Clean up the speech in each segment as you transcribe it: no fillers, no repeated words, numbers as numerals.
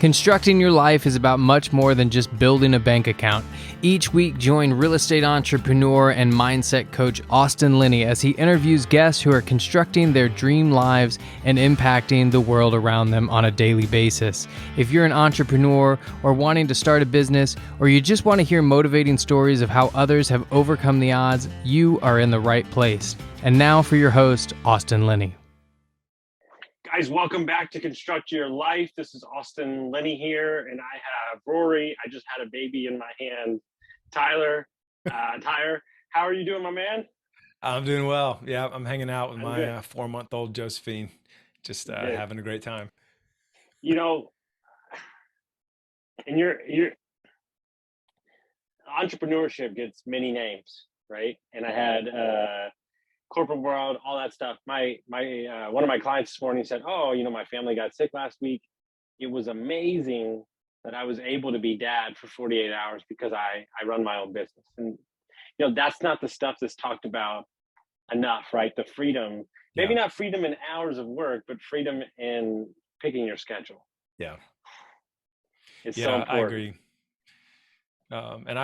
Constructing your life is about much more than just building a bank account. Each week, join real estate entrepreneur and mindset coach Austin Linney as he interviews guests who are constructing their dream lives and impacting the world around them on a daily basis. If you're an entrepreneur or wanting to start a business, or you just want to hear motivating stories of how others have overcome the odds, you are in the right place. And now for your host, Austin Linney. Guys, welcome back to Construct Your Life. This is Austin Linney here, and I have Rory. I just had a baby in my hand. Tyer, how are you doing, my man? I'm doing well. Yeah, I'm hanging out with my 4-month-old Josephine, just having a great time. You know, and your entrepreneurship gets many names, right? And I had corporate world, all that stuff. My one of my clients this morning said, "Oh, my family got sick last week. It was amazing that I was able to be dad for 48 hours because I run my own business." And that's not the stuff that's talked about enough, right? The freedom, maybe not freedom in hours of work, but freedom in picking your schedule. Yeah, it's so important. I agree.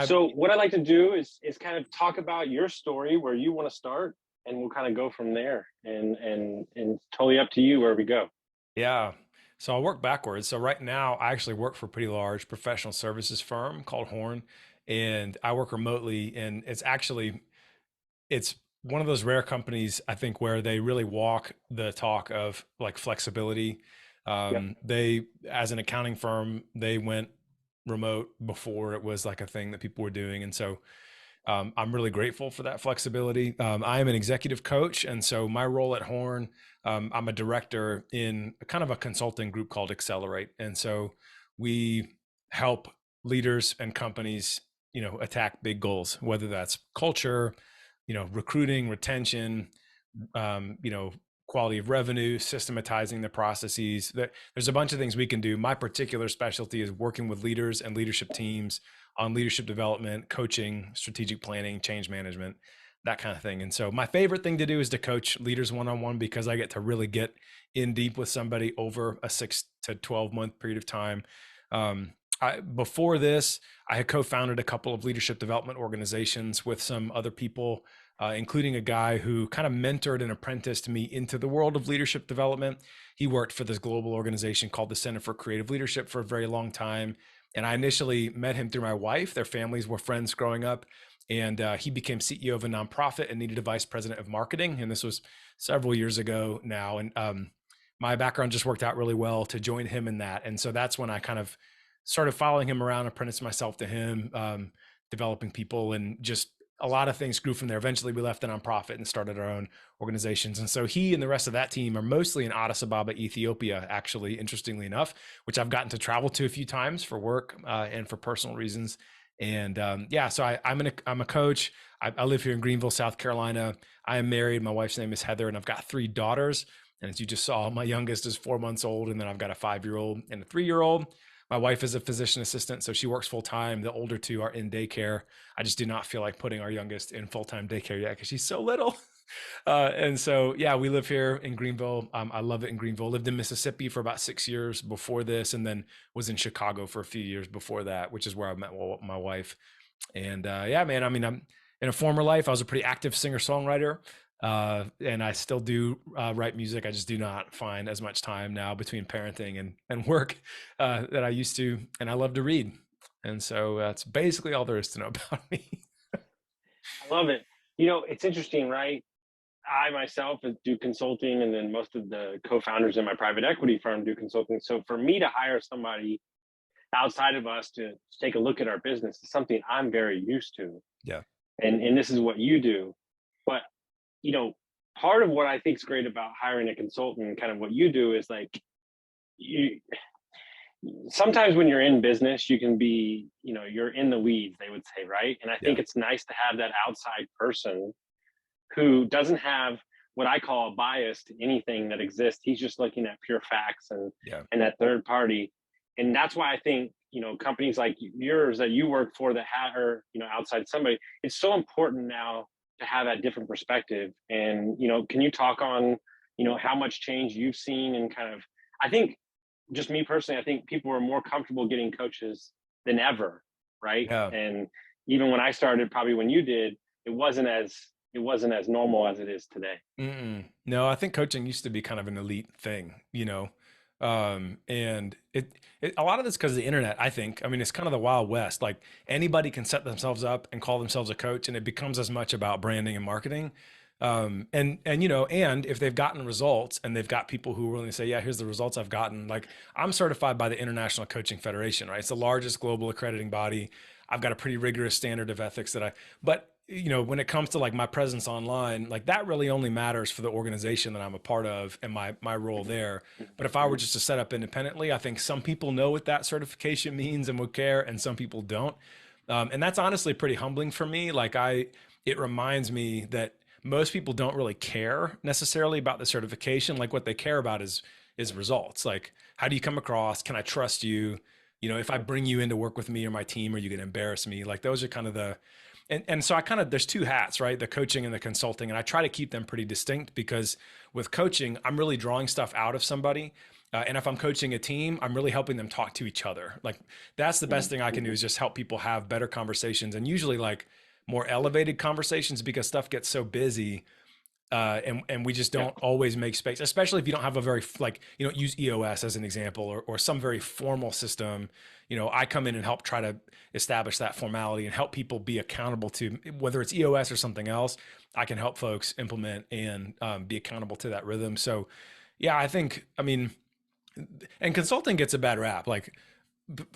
So what I like to do is kind of talk about your story, where you want to start, and we'll kind of go from there, and totally up to you where we go. Yeah. So I'll work backwards. So right now I actually work for a pretty large professional services firm called HORNE, and I work remotely. And it's one of those rare companies, I think, where they really walk the talk of like flexibility. They, as an accounting firm, they went remote before it was like a thing that people were doing. And so I'm really grateful for that flexibility. I am an executive coach. And so my role at HORNE, I'm a director in kind of a consulting group called Accelerate. And so we help leaders and companies, attack big goals, whether that's culture, recruiting, retention, quality of revenue, systematizing the processes. There's a bunch of things we can do. My particular specialty is working with leaders and leadership teams on leadership development, coaching, strategic planning, change management, that kind of thing. And so my favorite thing to do is to coach leaders one-on-one, because I get to really get in deep with somebody over a 6 to 12 month period of time. Before this, I had co-founded a couple of leadership development organizations with some other people, including a guy who kind of mentored and apprenticed me into the world of leadership development. He worked for this global organization called the Center for Creative Leadership for a very long time. And I initially met him through my wife. Their families were friends growing up. And he became CEO of a nonprofit and needed a vice president of marketing. And this was several years ago now. And my background just worked out really well to join him in that. And so that's when I kind of started following him around, apprenticed myself to him, developing people, and just a lot of things grew from there. Eventually we left the nonprofit and started our own organizations. And so he and the rest of that team are mostly in Addis Ababa, Ethiopia, actually, interestingly enough, which I've gotten to travel to a few times for work and for personal reasons. And so I'm a coach. I live here in Greenville, South Carolina. I am married. My wife's name is Heather, and I've got 3 daughters. And as you just saw, my youngest is 4 months old, and then I've got a 5-year-old and a 3-year-old. My wife is a physician assistant, so she works full time. The older 2 are in daycare. I just do not feel like putting our youngest in full-time daycare yet because she's so little. And so, we live here in Greenville. I love it in Greenville. Lived in Mississippi for about 6 years before this, and then was in Chicago for a few years before that, which is where I met my wife. And I'm in a former life, I was a pretty active singer-songwriter. And I still do write music. I just do not find as much time now between parenting and work that I used to. And I love to read. And so that's basically all there is to know about me. I love it. It's interesting, right? I myself do consulting, and then most of the co-founders in my private equity firm do consulting. So for me to hire somebody outside of us to take a look at our business is something I'm very used to. Yeah. And this is what you do. But part of what I think is great about hiring a consultant and kind of what you do is like, sometimes when you're in business, you can be, you're in the weeds, they would say, right? And I think it's nice to have that outside person who doesn't have what I call a bias to anything that exists. He's just looking at pure facts and that third party. And that's why I think, companies like yours that you work for that are, outside somebody, it's so important now to have that different perspective. And, can you talk on, how much change you've seen, and kind of, I think just me personally, I think people are more comfortable getting coaches than ever, right? Yeah. And even when I started, probably when you did, it wasn't as normal as it is today. No, I think coaching used to be kind of an elite thing, you know. And it a lot of this because of the internet, I think. I mean, it's kind of the Wild West. Like anybody can set themselves up and call themselves a coach, and it becomes as much about branding and marketing. And you know, and if they've gotten results and they've got people who are willing to say, yeah, here's the results I've gotten. Like I'm certified by the International Coaching Federation, right? It's the largest global accrediting body. I've got a pretty rigorous standard of ethics but you know, when it comes to like my presence online, like that really only matters for the organization that I'm a part of and my role there. But if I were just to set up independently, I think some people know what that certification means and would care, and some people don't. And that's honestly pretty humbling for me. It reminds me that most people don't really care necessarily about the certification. Like what they care about is results. Like, how do you come across? Can I trust you? You know, if I bring you in to work with me or my team, are you going to embarrass me? Like those are kind of and so I kind of, there's two hats, right? The coaching and the consulting. And I try to keep them pretty distinct because with coaching, I'm really drawing stuff out of somebody. And if I'm coaching a team, I'm really helping them talk to each other. Like that's the best thing I can do is just help people have better conversations, and usually like more elevated conversations, because stuff gets so busy. And we just don't always make space, especially if you don't have a very like, you know, use EOS as an example, or some very formal system. You know, I come in and help try to establish that formality and help people be accountable to, whether it's EOS or something else. I can help folks implement and be accountable to that rhythm. So yeah, I mean, and consulting gets a bad rap. Like,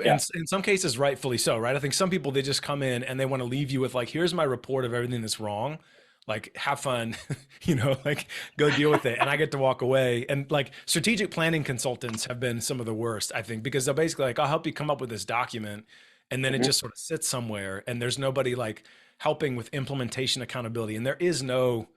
in some cases, rightfully so, right? I think some people, they just come in and they want to leave you with like, here's my report of everything that's wrong. Like, have fun, you know, like go deal with it. And I get to walk away. And like strategic planning consultants have been some of the worst, I think, because they're basically like, I'll help you come up with this document. And then it just sort of sits somewhere and there's nobody like helping with implementation accountability. And there's no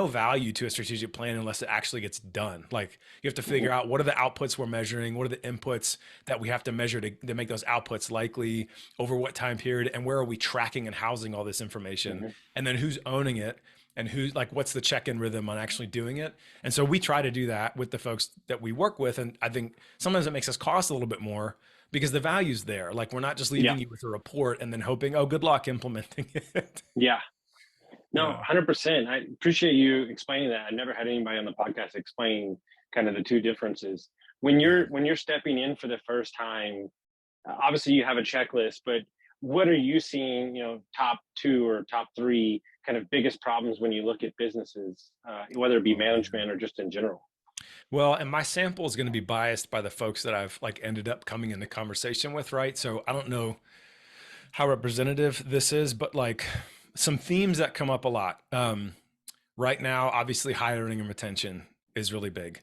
value to a strategic plan unless it actually gets done. Like you have to figure out what are the outputs we're measuring, what are the inputs that we have to measure to make those outputs likely, over what time period, and where are we tracking and housing all this information, and then who's owning it, and who's like, what's the check-in rhythm on actually doing it. And so we try to do that with the folks that we work with. And I think sometimes it makes us cost a little bit more because the value's there. Like we're not just leaving you with a report and then hoping, oh, good luck implementing it. Yeah. No, 100%. I appreciate you explaining that. I never had anybody on the podcast explain kind of the two differences. When you're stepping in for the first time, obviously you have a checklist, but what are you seeing, you know, top two or top three kind of biggest problems when you look at businesses, whether it be management or just in general? Well, and my sample is going to be biased by the folks that I've like ended up coming into conversation with, right? So I don't know how representative this is, but like some themes that come up a lot. Right now, obviously hiring and retention is really big.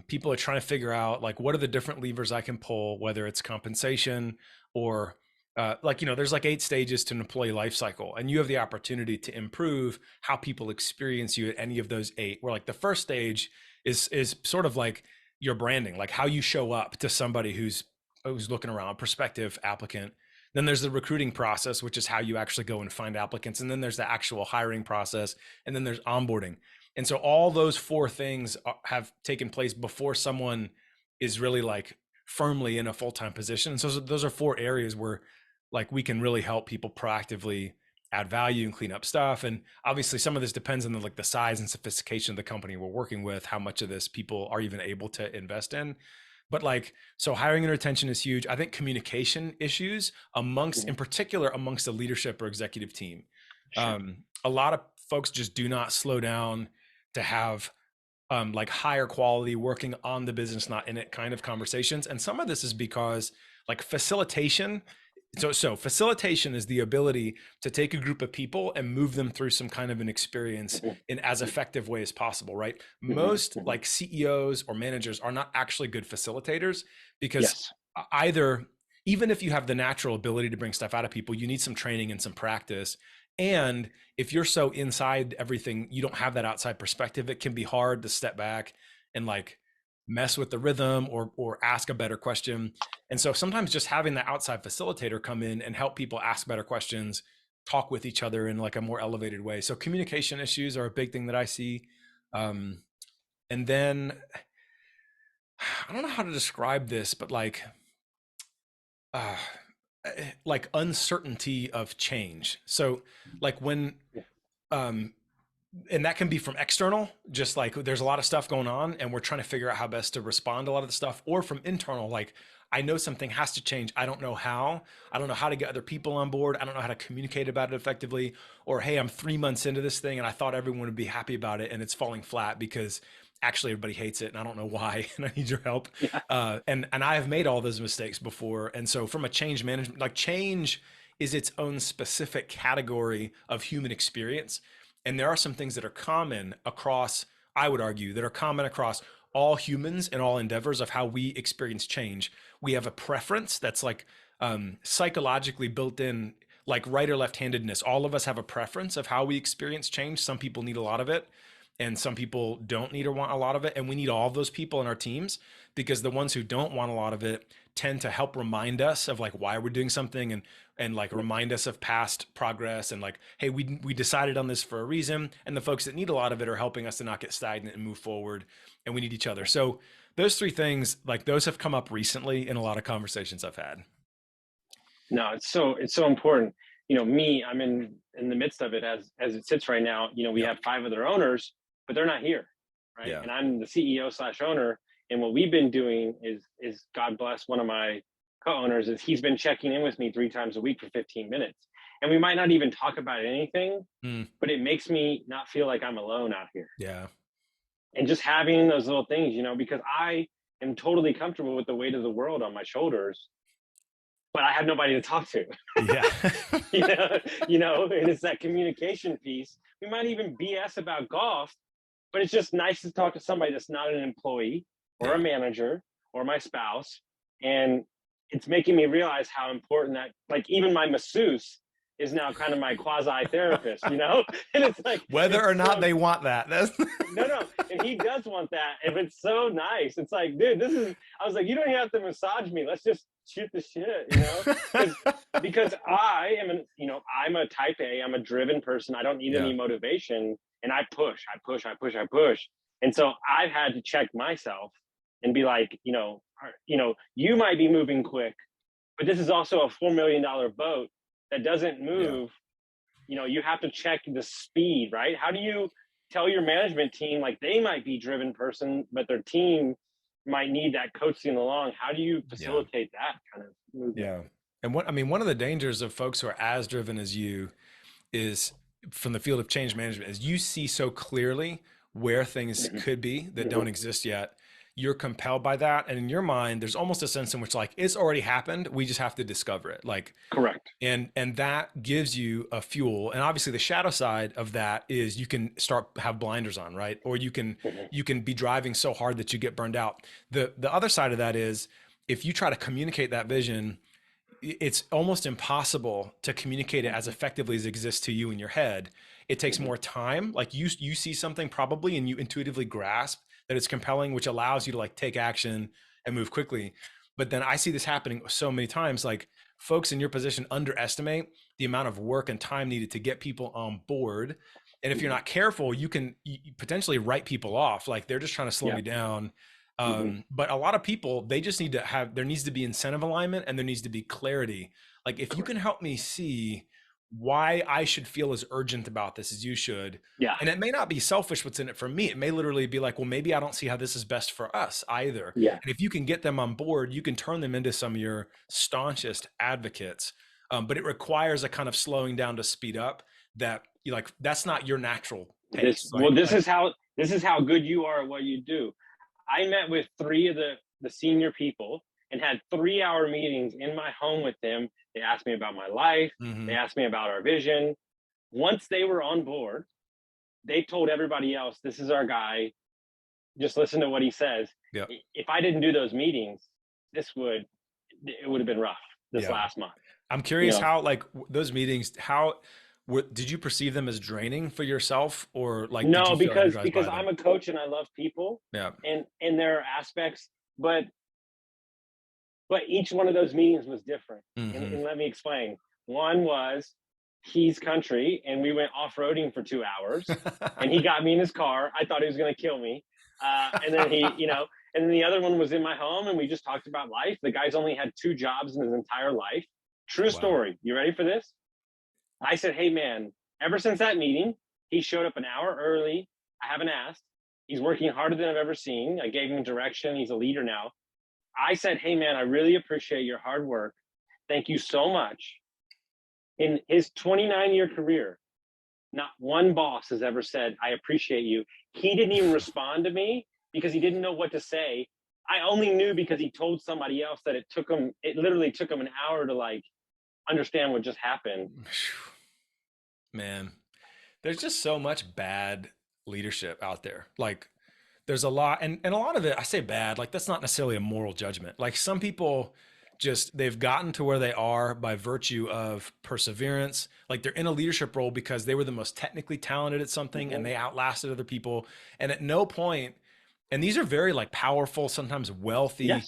People are trying to figure out like, what are the different levers I can pull, whether it's compensation or like, you know, there's like 8 stages to an employee life cycle, and you have the opportunity to improve how people experience you at any of those 8. Where like the first stage is sort of like your branding, like how you show up to somebody who's looking around, prospective applicant. Then there's the recruiting process, which is how you actually go and find applicants. And then there's the actual hiring process. And then there's onboarding. And so all those 4 things have taken place before someone is really like firmly in a full-time position. And so those are 4 areas where like we can really help people proactively add value and clean up stuff. And obviously some of this depends on the size and sophistication of the company we're working with, how much of this people are even able to invest in. But like, so hiring and retention is huge. I think communication issues in particular amongst the leadership or executive team. A lot of folks just do not slow down to have like higher quality working on the business, not in it kind of conversations. And some of this is because like facilitation. So facilitation is the ability to take a group of people and move them through some kind of an experience in as effective way as possible, right? Most like CEOs or managers are not actually good facilitators because even if you have the natural ability to bring stuff out of people, you need some training and some practice. And if you're so inside everything, you don't have that outside perspective. It can be hard to step back and like mess with the rhythm or ask a better question. And so sometimes just having the outside facilitator come in and help people ask better questions, talk with each other in like a more elevated way. So communication issues are a big thing that I see. And then I don't know how to describe this, but uh, like uncertainty of change. So like when, Yeah. um, and that can be from external, just like there's a lot of stuff going on and we're trying to figure out how best to respond to a lot of the stuff, or from internal, like I know something has to change. I don't know how. I don't know how to get other people on board. I don't know how to communicate about it effectively. Or, hey, I'm 3 months into this thing and I thought everyone would be happy about it and it's falling flat because actually everybody hates it and I don't know why and I need your help. Yeah. And I have made all those mistakes before. And so from a change management, like change is its own specific category of human experience. And there are some things that are common across, I would argue, that are common across all humans and all endeavors of how we experience change. We have a preference that's like psychologically built in, like right or left-handedness. All of us have a preference of how we experience change. Some people need a lot of it, and some people don't need or want a lot of it. And we need all of those people in our teams, because the ones who don't want a lot of it tend to help remind us of like why we're doing something, and like remind us of past progress, and like, hey, we decided on this for a reason. And the folks that need a lot of it are helping us to not get stagnant and move forward. And we need each other. So those three things, like those have come up recently in a lot of conversations I've had. No, it's so important. Me, I'm in the midst of it as it sits right now. We have 5 other owners, but they're not here, right? Yeah. And I'm the CEO/owner. And what we've been doing is God bless one of my co-owners, is he's been checking in with me 3 times a week for 15 minutes. And we might not even talk about anything, but it makes me not feel like I'm alone out here. Yeah. And just having those little things, because I am totally comfortable with the weight of the world on my shoulders, but I have nobody to talk to. Yeah. And it's that communication piece. We might even BS about golf, but it's just nice to talk to somebody that's not an employee or a manager or my spouse. And it's making me realize how important that, like, even my masseuse is now kind of my quasi therapist, And it's like, whether or not they want that. No. And he does want that. And it's so nice. It's like, dude, I was like, you don't even have to massage me. Let's just shoot the shit, because I'm a type A, I'm a driven person. I don't need any motivation. And I push. And so I've had to check myself and be like, you might be moving quick, but this is also a $4 million boat that doesn't move. You have to check the speed, right? How do you tell your management team, like, they might be driven person, but their team might need that coaching along? How do you facilitate that kind of movement? Yeah. And one of the dangers of folks who are as driven as you is, from the field of change management, is you see so clearly where things could be that don't exist yet. You're compelled by that. And in your mind, there's almost a sense in which, like, it's already happened. We just have to discover it. Like, correct. And that gives you a fuel. And obviously the shadow side of that is you can have blinders on, right? Or you can be driving so hard that you get burned out. The other side of that is, if you try to communicate that vision, it's almost impossible to communicate it as effectively as it exists to you in your head. It takes more time. Like, you see something probably and you intuitively grasp that it's compelling, which allows you to, like, take action and move quickly. But then I see this happening so many times, like, folks in your position underestimate the amount of work and time needed to get people on board. And if you're not careful, you potentially write people off. Like, they're just trying to slow me down. But a lot of people, they just need to there needs to be incentive alignment, and there needs to be clarity. Like, if you can help me see why I should feel as urgent about this as you should. And it may not be selfish what's in it for me. It may literally be like, well, maybe I don't see how this is best for us either. And if you can get them on board, you can turn them into some of your staunchest advocates. But it requires a kind of slowing down to speed up that, that's not your natural pace. This is how good you are at what you do. I met with 3 of the senior people and had 3-hour meetings in my home with them. They asked me about my life. They asked me about our vision. Once they were on board, they told everybody else, this is our guy. Just listen to what he says. If I didn't do those meetings, it would have been rough this last month. I'm curious how, like, those meetings, did you perceive them as draining for yourself, or like? No, because I'm a coach and I love people. And there are aspects, but each one of those meetings was different. And let me explain. One was, he's country, and we went off-roading for 2 hours and he got me in his car. I thought he was going to kill me. And then And then the other one was in my home, and we just talked about life. The guy's only had 2 jobs in his entire life. True story. You ready for this? I said, hey, man, ever since that meeting, he showed up an hour early. I haven't asked. He's working harder than I've ever seen. I gave him direction. He's a leader now. I said, hey, man, I really appreciate your hard work. Thank you so much. In his 29-year career, not one boss has ever said, I appreciate you. He didn't even respond to me because he didn't know what to say. I only knew because he told somebody else that it literally took him an hour to like understand what just happened. Man, there's just so much bad leadership out there. Like there's a lot, and a lot of it, I say bad, like that's not necessarily a moral judgment. Like some people just, they've gotten to where they are by virtue of perseverance. Like they're in a leadership role because they were the most technically talented at something and they outlasted other people. And at no point, and these are very like powerful, sometimes wealthy,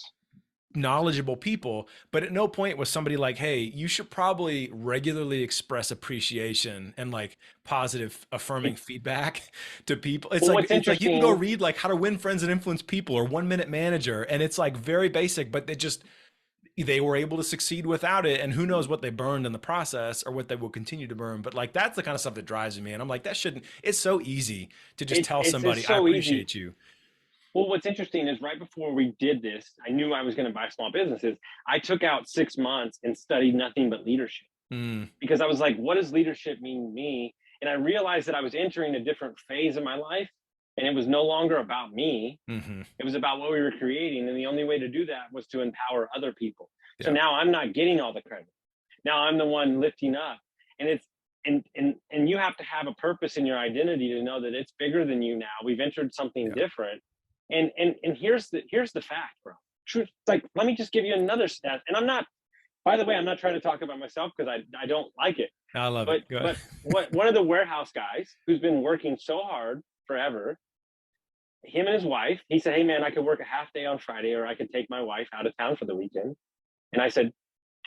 knowledgeable people, but at no point was somebody like, hey, you should probably regularly express appreciation and like positive affirming feedback to people. It's like you can go read like How to Win Friends and Influence People or 1 Minute Manager, and it's like very basic, but they were able to succeed without it, and who knows what they burned in the process or what they will continue to burn. But like that's the kind of stuff that drives me, and I'm like, that shouldn't, it's so easy to just tell somebody I appreciate you. Well, what's interesting is right before we did this, I knew I was going to buy small businesses. I took out 6 months and studied nothing but leadership because I was like, what does leadership mean to me? And I realized that I was entering a different phase of my life, and it was no longer about me. It was about what we were creating. And the only way to do that was to empower other people. So now I'm not getting all the credit. Now I'm the one lifting up. And and you have to have a purpose in your identity to know that it's bigger than you now. We've entered something different. And here's the fact, bro. Truth, like, let me just give you another stat. And I'm not, by the way, I'm not trying to talk about myself because I don't like it. I love it. But one of the warehouse guys who's been working so hard forever, him and his wife, he said, hey man, I could work a half day on Friday, or I could take my wife out of town for the weekend. And I said,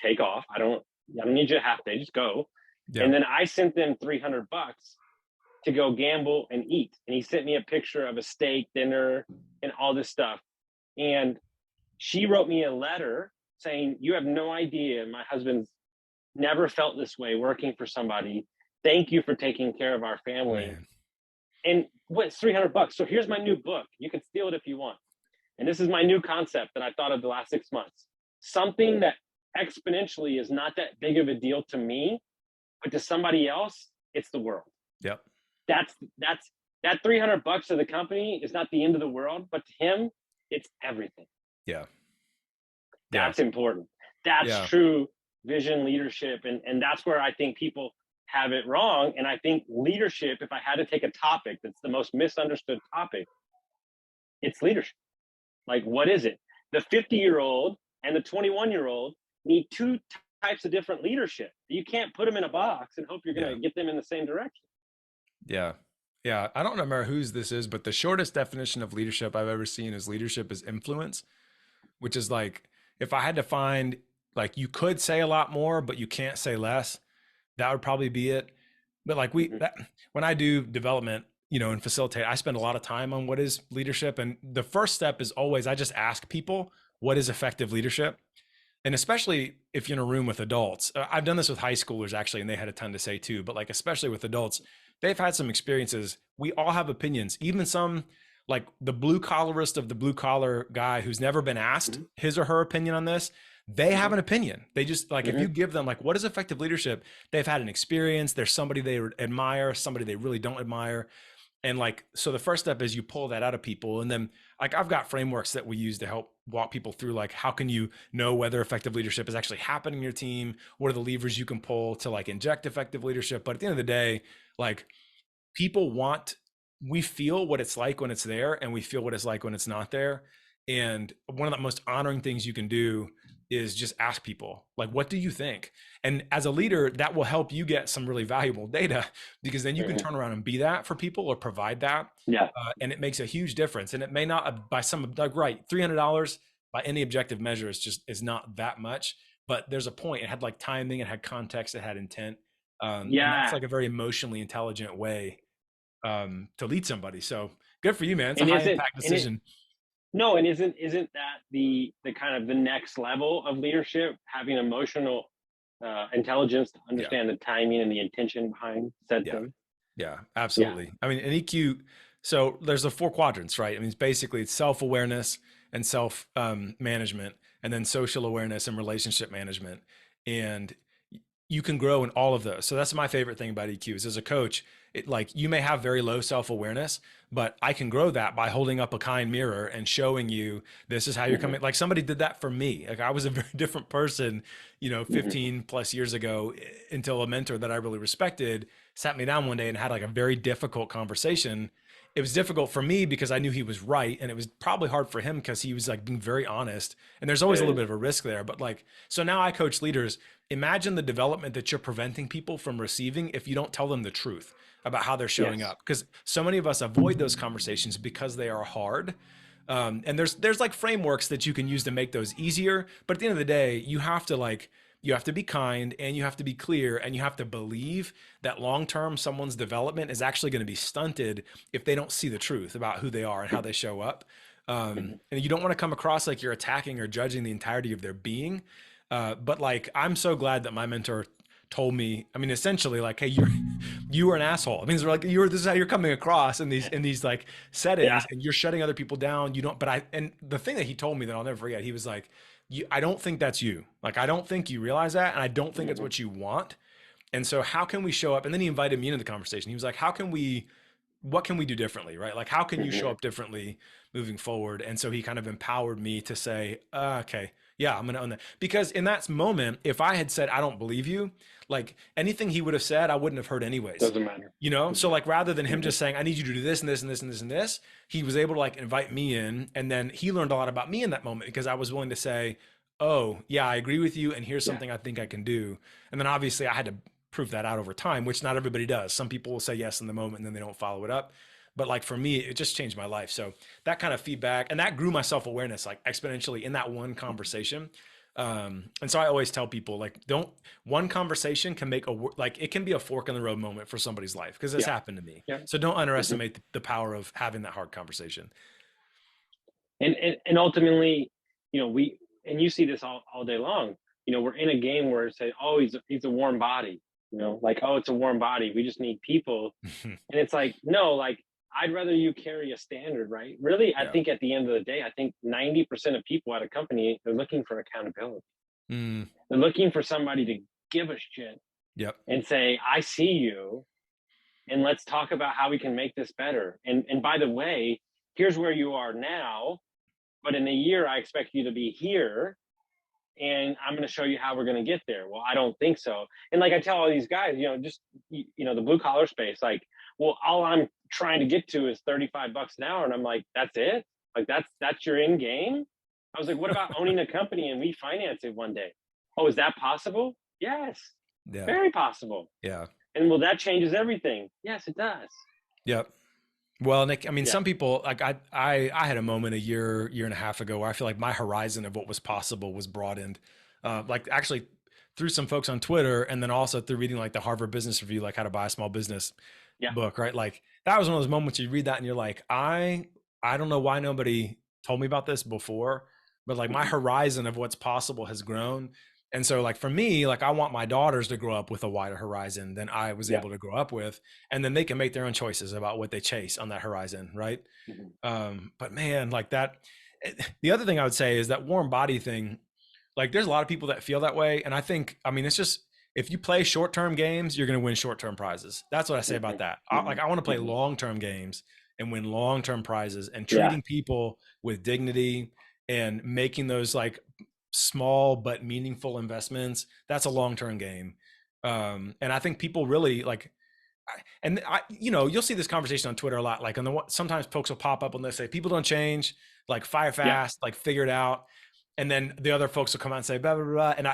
take off. I don't need you a half day, just go. And then I sent them $300 to go gamble and eat. And he sent me a picture of a steak dinner and all this stuff. And she wrote me a letter saying, you have no idea, my husband's never felt this way working for somebody. Thank you for taking care of our family. Man. And what's $300? So here's my new book. You can steal it if you want. And this is my new concept that I thought of the last 6 months. Something that exponentially is not that big of a deal to me, but to somebody else, it's the world. Yep. That $300 to the company is not the end of the world, but to him, it's everything. Yeah. That's important. That's true vision leadership. And that's where I think people have it wrong. And I think leadership, if I had to take a topic that's the most misunderstood topic, it's leadership. Like, what is it? The 50-year-old and the 21-year-old need 2 types of different leadership. You can't put them in a box and hope you're going to get them in the same direction. Yeah. Yeah. I don't remember whose this is, but the shortest definition of leadership I've ever seen is leadership is influence, which is like, if I had to find, like, you could say a lot more, but you can't say less, that would probably be it. But like when I do development, and facilitate, I spend a lot of time on what is leadership. And the first step is always, I just ask people, what is effective leadership? And especially if you're in a room with adults, I've done this with high schoolers actually, and they had a ton to say too, but like, especially with adults, they've had some experiences. We all have opinions, even some, like the blue collarist of the blue collar guy who's never been asked his or her opinion on this. They have an opinion. They just like, if you give them like, what is effective leadership? They've had an experience. There's somebody they admire, somebody they really don't admire. And like, so the first step is you pull that out of people. And then like, I've got frameworks that we use to help walk people through, like, how can you know whether effective leadership is actually happening in your team? What are the levers you can pull to like inject effective leadership? But at the end of the day, like, we feel what it's like when it's there, and we feel what it's like when it's not there. And one of the most honoring things you can do is just ask people, like, what do you think? And as a leader, that will help you get some really valuable data, because then you can turn around and be that for people or provide that. And it makes a huge difference. And it may not, by some, like, right, $300 by any objective measure is not that much, but there's a point. It had like timing, it had context, it had intent. And that's like a very emotionally intelligent way to lead somebody. So good for you, man. It's a high impact decision. No, and isn't that the kind of the next level of leadership, having emotional intelligence to Yeah. understand the timing and the intention behind said Yeah. thing? Yeah, Yeah. absolutely. I mean, an EQ, so there's the four quadrants, right? I mean, it's basically it's self-awareness and self management, and then social awareness and relationship management. And you can grow in all of those. So that's my favorite thing about EQ is as a coach, it like you may have very low self-awareness, but I can grow that by holding up a kind mirror and showing you this is how you're Hmm. coming. Like somebody did that for me. Like I was a very different person, Hmm. 15 plus years ago until a mentor that I really respected sat me down one day and had like a very difficult conversation. It was difficult for me because I knew he was right. And it was probably hard for him because he was like being very honest. And there's always a It little is. bit of a risk there. But like, so now I coach leaders. Imagine the development that you're preventing people from receiving if you don't tell them the truth about how they're showing Yes. up. Because so many of us avoid those conversations because they are hard. And there's like frameworks that you can use to make those easier. But at the end of the day, you have to be kind and you have to be clear and you have to believe that long term someone's development is actually going to be stunted if they don't see the truth about who they are and how they show up. Mhm. And you don't want to come across like you're attacking or judging the entirety of their being. But like, I'm so glad that my mentor told me, I mean, essentially like, hey, you are an asshole. I mean, it's like this is how you're coming across in these like Yeah. settings and you're shutting other people down. You don't, but and the thing that he told me that I'll never forget, he was like, I don't think that's you. Like, I don't think you realize that. And I don't think it's Hmm. what you want. And so how can we show up? And then he invited me into the conversation. He was like, what can we do differently? Right? Like, how can you show Hmm. up differently moving forward? And so he kind of empowered me to say, okay, yeah, I'm going to own that. Because in that moment, if I had said, I don't believe you, like anything he would have said, I wouldn't have heard anyways. Doesn't matter. So like rather than him Hmm. just saying, I need you to do this and this and this and this and this, he was able to like invite me in. And then he learned a lot about me in that moment because I was willing to say, oh, yeah, I agree with you. And here's Yeah. something I think I can do. And then obviously I had to prove that out over time, which not everybody does. Some people will say yes in the moment and then they don't follow it up. But like for me, it just changed my life. So that kind of feedback and that grew my self-awareness like exponentially in that one conversation. And so I always tell people like, don't one conversation can make like it can be a fork in the road moment for somebody's life because this Yeah. happened to me. Yeah. So don't Hmm. underestimate the power of having that hard conversation. And ultimately, we and you see this all day long. We're in a game where it's say, oh, he's a warm body. Like, oh, it's a warm body. We just need people. And it's like, no, like I'd rather you carry a standard, right? Really, I Yeah. think at the end of the day, I think 90% of people at a company, they're looking for accountability. Mm, They're looking for somebody to give a shit yep. and say, I see you, and let's talk about how we can make this better. And by the way, here's where you are now, but in a year, I expect you to be here, and I'm going to show you how we're going to get there. Well, I don't think so. And like I tell all these guys, just the blue collar space, like, well, all I'm trying to get to is $35 an hour, and I'm like, that's it? Like that's your end game? I was like, what about owning a company and we finance it one day? Oh, is that possible? Yes, Yeah. very possible. Yeah. And well, that changes everything. Yes, it does. Yep. Well, Nick, I mean, Yeah. some people like I had a moment a year and a half ago where I feel like my horizon of what was possible was broadened. Like actually through some folks on Twitter and then also through reading like the Harvard Business Review, like how to buy a small business Yeah. book, right? Like that was one of those moments you read that and you're like, I don't know why nobody told me about this before, but like my Mhm. horizon of what's possible has grown. And so like for me, like I want my daughters to grow up with a wider horizon than I was Yeah. able to grow up with. And then they can make their own choices about what they chase on that horizon, right? Mhm. But man, like that, the other thing I would say is that warm body thing, like there's a lot of people that feel that way. And I think, I mean, it's just, if you play short-term games, you're going to win short-term prizes. That's what I say about Mhm. that. Mhm. I want to play Mhm. long-term games and win long-term prizes and Yeah. treating people with dignity and making those like small but meaningful investments. That's a long-term game. And I think people really like, you'll see this conversation on Twitter a lot. Like sometimes folks will pop up and they say, people don't change, like fire Yeah. fast, like figure it out. And then the other folks will come out and say, blah, blah, blah. And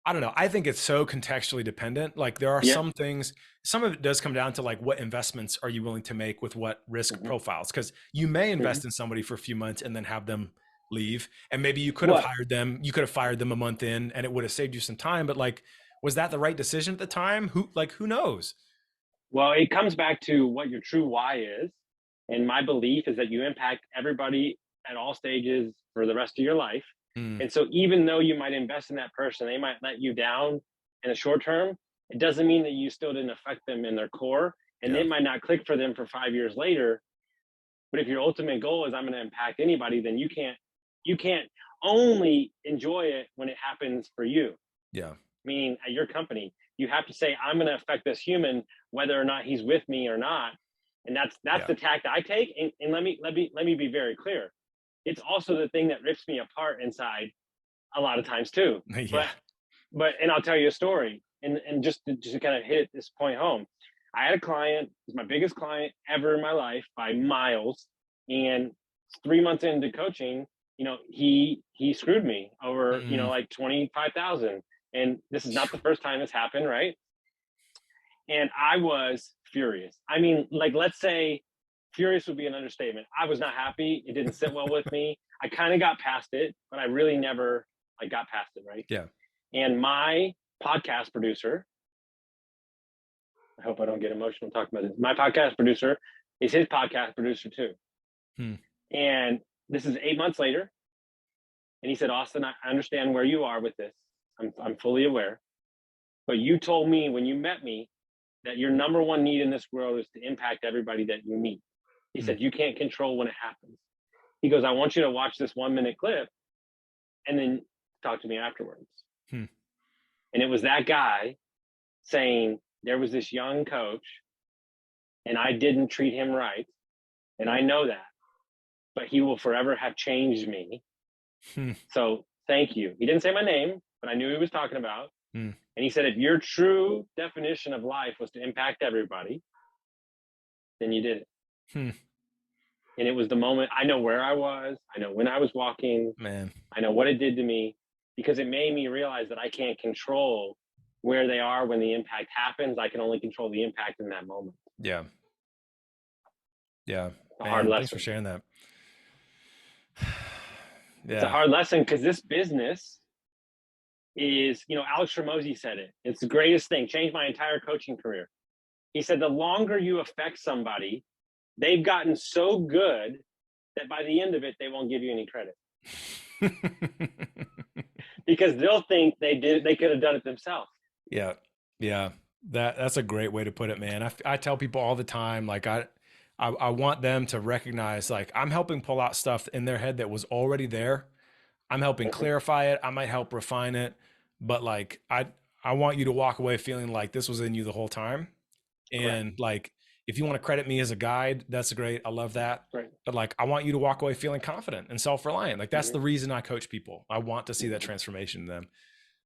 I don't know. I think it's so contextually dependent. Like there are Yeah. some things, some of it does come down to like, what investments are you willing to make with what risk Mhm. profiles? Cause you may Mhm. invest in somebody for a few months and then have them leave. And maybe you could have What? hired them. You could have fired them a month in and it would have saved you some time. But like, was that the right decision at the time? Who knows? Well, it comes back to what your true why is. And my belief is that you impact everybody at all stages for the rest of your life. And so even though you might invest in that person, they might let you down in the short term. It doesn't mean that you still didn't affect them in their core, and it might not click for them for 5 years later. But if your ultimate goal is I'm going to impact anybody, then you can't only enjoy it when it happens for you. Yeah. Meaning at your company, you have to say, I'm going to affect this human, whether or not he's with me or not. And that's the tact I take. And let me be very clear. It's also the thing that rips me apart inside a lot of times too. But and I'll tell you a story. And just to kind of hit this point home, I had a client, it's my biggest client ever in my life by miles. And 3 months into coaching, he screwed me over, like 25,000. And this is not the first time this happened, right? And I was furious. I mean, like, let's say furious would be an understatement. I was not happy. It didn't sit well with me. I kind of got past it, but I really never got past it, right? Yeah. And my podcast producer, I hope I don't get emotional talking about this. My podcast producer is his podcast producer too. And this is 8 months later. And he said, Austin, I understand where you are with this. I'm fully aware. But you told me when you met me that your number one need in this world is to impact everybody that you meet. He said, you can't control when it happens. He goes, I want you to watch this 1 minute clip and then talk to me afterwards. And it was that guy saying there was this young coach and I didn't treat him right. And I know that, but he will forever have changed me. So thank you. He didn't say my name, but I knew he was talking about. And he said, if your true definition of life was to impact everybody, then you did it. And it was the moment. I know where I was. I know when I was walking. Man, I know what it did to me, because it made me realize that I can't control where they are when the impact happens. I can only control the impact in that moment. Yeah. A hard lesson. Thanks for sharing that. It's a hard lesson because this business is, Alex Ramosi said it. It's the greatest thing. Changed my entire coaching career. He said, the longer you affect somebody, they've gotten so good that by the end of it, they won't give you any credit. Because they'll think they could have done it themselves. Yeah. That's a great way to put it, man. I tell people all the time, like I want them to recognize, like, I'm helping pull out stuff in their head that was already there. I'm helping clarify it. I might help refine it, but like, I want you to walk away feeling like this was in you the whole time. And like, if you want to credit me as a guide, that's great. I love that. Right. But like, I want you to walk away feeling confident and self-reliant. Like that's the reason I coach people. I want to see that transformation in them.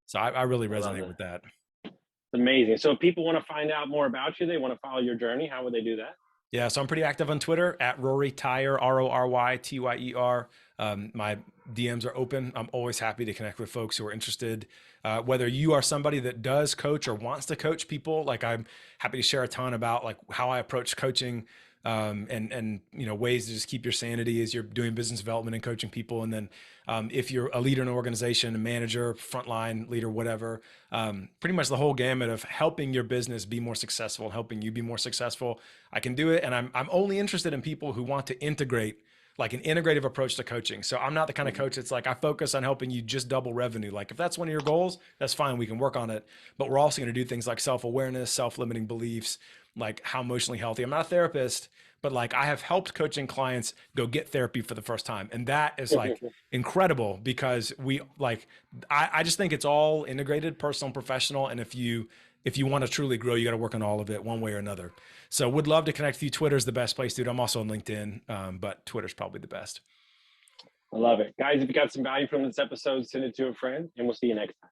So I really resonate with that. It's amazing. So if people want to find out more about you, they want to follow your journey, how would they do that? Yeah, so I'm pretty active on Twitter at Rory Tyer, RORYTYER. My DMs are open. I'm always happy to connect with folks who are interested. Whether you are somebody that does coach or wants to coach people, like I'm happy to share a ton about like how I approach coaching, and ways to just keep your sanity as you're doing business development and coaching people. And then if you're a leader in an organization, a manager, frontline leader, whatever, pretty much the whole gamut of helping your business be more successful and helping you be more successful, I can do it. And I'm only interested in people who want to integrate like an integrative approach to coaching. So I'm not the kind of coach that's like, I focus on helping you just double revenue. Like if that's one of your goals, that's fine. We can work on it. But we're also going to do things like self-awareness, self-limiting beliefs, like how emotionally healthy. I'm not a therapist, but like I have helped coaching clients go get therapy for the first time. And that is like incredible because I just think it's all integrated, personal and professional. And if you want to truly grow, you got to work on all of it one way or another. So would love to connect with you. Twitter's the best place, dude. I'm also on LinkedIn, but Twitter's probably the best. I love it. Guys, if you got some value from this episode, send it to a friend and we'll see you next time.